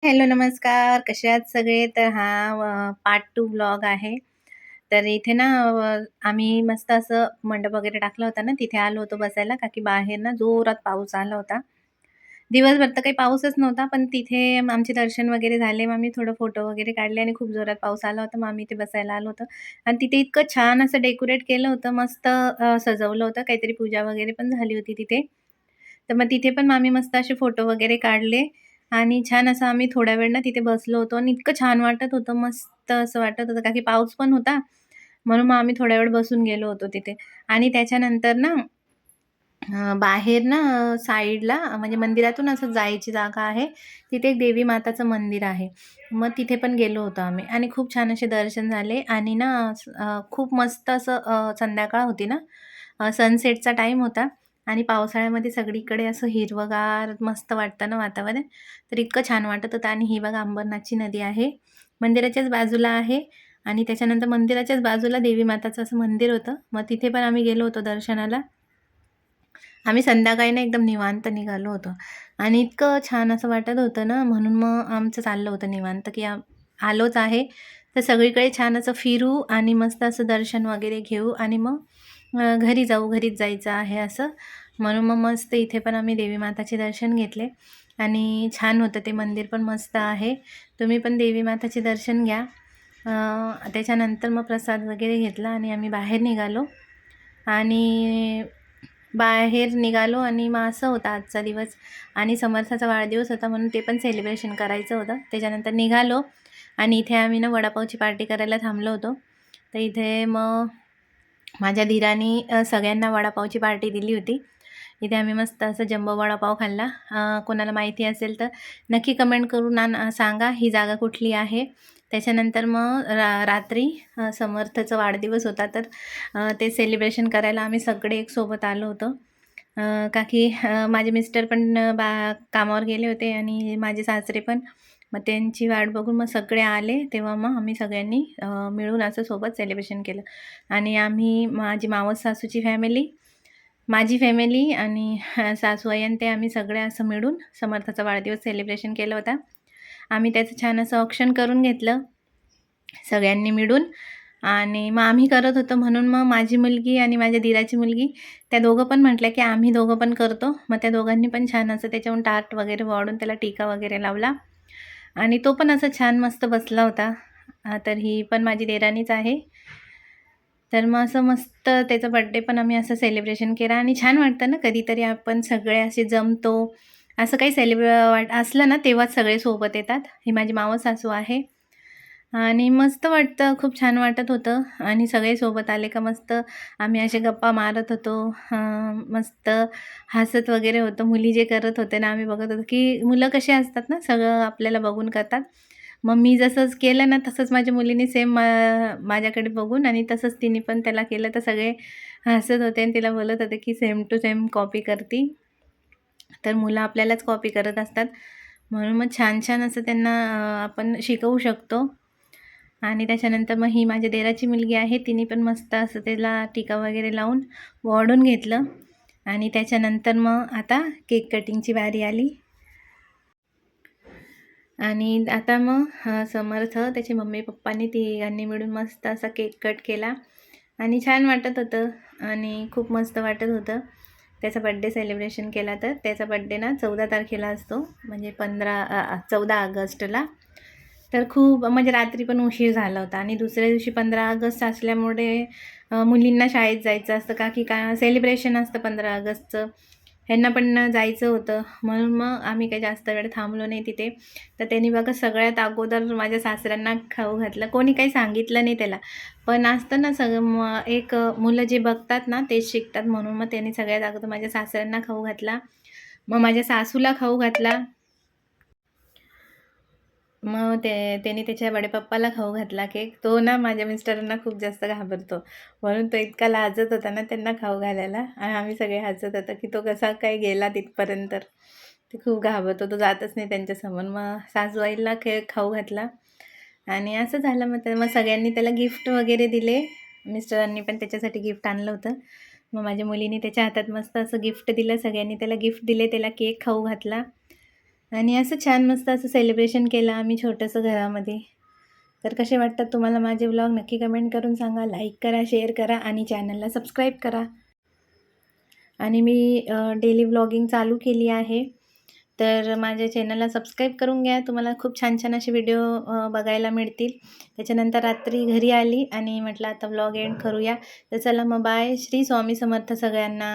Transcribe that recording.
Hello, नमस्कार. कसे आहात सगळे? तर हा पार्ट 2 व्लॉग आहे. तर इथे ना आम्ही मस्त असं मंडप वगैरे टाकला होता ना, तिथे आलो होतो बसायला, का की बाहेर ना जोरात पाऊस आला होता. दिवसभर तर काही पाऊसच नव्हता, पण तिथे आमचे दर्शन वगैरे झाले. मग आम्ही थोडं फोटो वगैरे काढले आणि खूप जोरात पाऊस आला होता. मग आम्ही इथे बसायला आलो होतो आणि तिथे इतकं छान असं डेकोरेट केलं होतं, मस्त सजवलं होतं. काहीतरी पूजा वगैरे पण झाली होती तिथे. तर मग तिथे पण आम्ही मस्त असे फोटो वगैरे काढले आणि छान असं आम्ही थोडा वेळ ना तिथे बसलो होतो आणि इतकं छान वाटत होतं, मस्त असं वाटत होतं, का की पाऊस पण होता. म्हणून मग आम्ही थोडा वेळ बसून गेलो होतो तिथे आणि त्याच्यानंतर ना बाहेर ना साईडला म्हणजे मंदिरातून असं जायची जागा आहे. तिथे एक देवी माताचं मंदिर आहे. मग तिथे पण गेलो होतो आम्ही आणि खूप छान असे दर्शन झाले आणि ना खूप मस्त असं संध्याकाळ होती ना, सनसेटचा टाईम होता आणि पावसाळ्यामध्ये सगळीकडे असं हिरवंगार मस्त वाटतं ना वातावरण. तर इतकं छान वाटत होतं आणि ही बघा अंबरनाथची नदी आहे. मंदिराच्याच बाजूला आहे आणि त्याच्यानंतर मंदिराच्याच बाजूला देवी माताचं असं मंदिर होतं. मग तिथे पण आम्ही गेलो होतो दर्शनाला. आम्ही संध्याकाळी ना एकदम निवांत निघालो होतो आणि इतकं छान असं वाटत होतं ना, म्हणून मग आमचं चाललं होतं निवांत, की आलोच आहे, तर सगळीकडे छान असं फिरू आणि मस्त असं दर्शन वगैरे घेऊ आणि मग घरी जाऊ, घरीच जायचं आहे असं. म्हणून मग मस्त इथे पण आम्ही देवी माताचे दर्शन घेतले आणि छान होतं ते मंदिर पण मस्त आहे. तुम्ही पण देवी माताचे दर्शन घ्या. त्याच्यानंतर मग प्रसाद वगैरे घेतला आणि आम्ही बाहेर निघालो आणि बाहेर निघालो आणि मग असं होता आजचा दिवस आणि समर्थाचा वाढदिवस होता म्हणून ते पण सेलिब्रेशन करायचं होतं. त्याच्यानंतर निघालो आणि इथे आम्ही ना वडापावची पार्टी करायला थांबलो होतो. तर इथे मग माझ्या धीरानी सगळ्यांना वडापावची पार्टी दिली होती. इथे आम्ही मस्त असं जम्बो वडापाव खाल्ला. कोणाला माहिती असेल तर नक्की कमेंट करून सांगा ही जागा कुठली आहे. त्याच्यानंतर मग रात्री समर्थाचा वाढदिवस होता तर ते सेलिब्रेशन करायला आम्ही सगळे एक सोबत आलो होतो. का की माझे मिस्टर पण कामावर गेले होते आणि माझे सासरे पण. मग त्यांची वाट बघून मग सगळे आले तेव्हा मग आम्ही सगळ्यांनी मिळून असं सोबत सेलिब्रेशन केलं आणि आम्ही माझी मावस सासूची फॅमिली, माझी फॅमिली आणि सासूबाई आणि ते आम्ही सगळे असं मिळून समर्थाचा वाढदिवस सेलिब्रेशन केलं होता. आम्ही त्याचं छान असं ऑक्शन करून घेतलं सगळ्यांनी मिळून आणि मग आम्ही करत होतो म्हणून मग माझी मुलगी आणि माझ्या दीराची मुलगी त्या दोघं पण म्हटल्या की आम्ही दोघं पण करतो. मग त्या दोघांनी पण छान असं त्याच्याहून टार्ट वगैरे वाढून त्याला टीका वगैरे लावला आणि तो पण असं छान मस्त बसला होता. तर ही पण माझी देराणीच आहे. तर मग असं मस्त त्याचा बड्डे पण आम्ही असं सेलिब्रेशन केला आणि छान वाटतं ना कधीतरी आपण सगळे असे जमतो. असं काही असलं ना तेव्हाच सगळे सोबत येतात. ही माझी मावस सासू आहे आणि मस्त वाटतं, खूप छान वाटत होतं आणि सगळे सोबत आले का मस्त आम्ही असे गप्पा मारत होतो. मस्त हसत वगैरे होतो. मुली जे करत होते ना आम्ही बघत होतो, की मुलं कशी असतात ना सगळं आपल्याला बघून करतात. मग मी जसंच केलं ना तसंच माझ्या मुलीने सेम माझ्याकडे बघून आणि तसंच तिने पण त्याला केलं तर सगळे हसत होते आणि तिला बोलत होते, की सेम टू सेम कॉपी करती. तर मुलं आपल्यालाच कॉपी करत असतात. म्हणून मग छान-छान असं त्यांना आपण शिकवू शकतो. आणि त्याच्यानंतर मग ही माझ्या दिराची मुलगी आहे, तिने पण मस्त असं त्याला टीका वगैरे लावून वाढून घेतलं आणि त्याच्यानंतर मग आता केक कटिंगची बारी आली. आणि आता मग समर्थ, त्याचे मम्मी-पप्पांनी तिघांनी मिळून मस्त असा केक कट केला आणि छान वाटत होतं आणि खूप मस्त वाटत होतं. त्याचा बड्डे सेलिब्रेशन केला तर त्याचा बड्डे ना 14 तारखेला असतो म्हणजे 14 ऑगस्टला. तर खूप म्हणजे रात्री पण उशीर झाला होता आणि दुसऱ्या दिवशी 15 ऑगस्ट असल्यामुळे मुलींना शाळेत जायचं असतं का की काय सेलिब्रेशन असतं 15 ऑगस्टचं. ह्यांना पण जायचं होतं म्हणून मग आम्ही काही जास्त वेळ थांबलो नाही तिथे. तर त्यांनी बघा सगळ्यात अगोदर माझ्या सासऱ्यांना खाऊ घातलं. कोणी काही सांगितलं नाही त्याला. पण असतं ना सगळं एक मुलं जे बघतात ना तेच शिकतात म्हणून मग त्यांनी सगळ्यात अगोदर माझ्या सासऱ्यांना खाऊ घातला. मग माझ्या सासूला खाऊ घातला. मग त्याने त्याच्या बडेपप्पाला खाऊ घातला केक. तो ना माझ्या मिस्टरांना खूप जास्त घाबरतो. म्हणून तो इतका लाजत होता ना त्यांना खाऊ घालायला आणि आम्ही सगळे हसत होतो, की तो कसा काय गेला तिथपर्यंत. ते खूप घाबरतो, तो जातच नाही त्यांच्यासमोर. मग सासूबाईला खाऊ घातला आणि असं झालं. मग सगळ्यांनी त्याला गिफ्ट वगैरे दिले. मिस्टरांनी पण त्याच्यासाठी गिफ्ट आणलं होतं. मग माझ्या मुलीने त्याच्या हातात मस्त असं गिफ्ट दिलं. सगळ्यांनी त्याला गिफ्ट दिले, त्याला केक खाऊ घातला आणि असं छान मस्त असं सेलिब्रेशन केलं आम्ही छोटंसं घरामध्ये. तर कसे वाटतात तुम्हाला माझे व्लॉग नक्की कमेंट करून सांगा. लाईक करा, शेअर करा आणि चॅनलला सबस्क्राईब करा. आणि मी डेली व्लॉगिंग चालू केली आहे. तर माझ्या चॅनलला सबस्क्राईब करून घ्या. तुम्हाला खूप छान-छान असे व्हिडिओ बघायला मिळतील. त्याच्यानंतर रात्री घरी आली आणि म्हटलं आता व्लॉग एंड करूया. तर चला मग बाय. श्री स्वामी समर्थ सगळ्यांना.